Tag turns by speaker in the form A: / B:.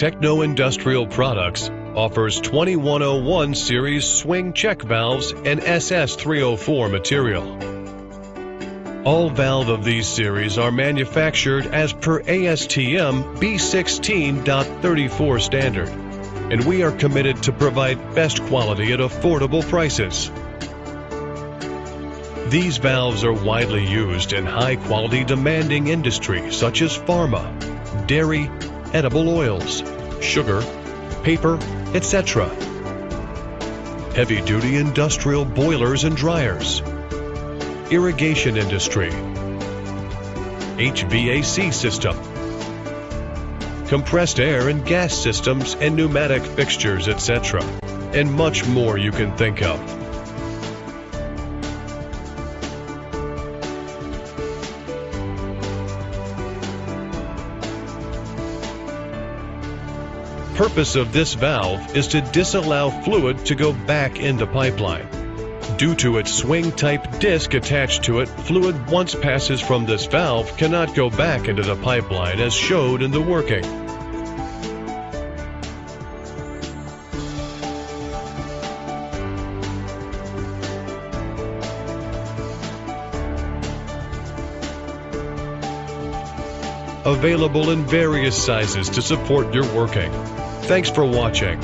A: Techno Industrial Products offers 2101 series swing check valves and SS304 material. All valve of these series are manufactured as per ASTM B16.34 standard, and we are committed to provide best quality at affordable prices. These valves are widely used in high-quality demanding industries such as pharma, dairy, edible oils, sugar, paper, etc. Heavy-duty industrial boilers and dryers, irrigation industry, HVAC system, compressed air and gas systems and pneumatic fixtures, etc., and much more you can think of. Purpose of this valve is to disallow fluid to go back into pipeline. Due to its swing-type disc attached to it, fluid once passes from this valve cannot go back into the pipeline as showed in the working. Available in various sizes to support your working. Thanks for watching.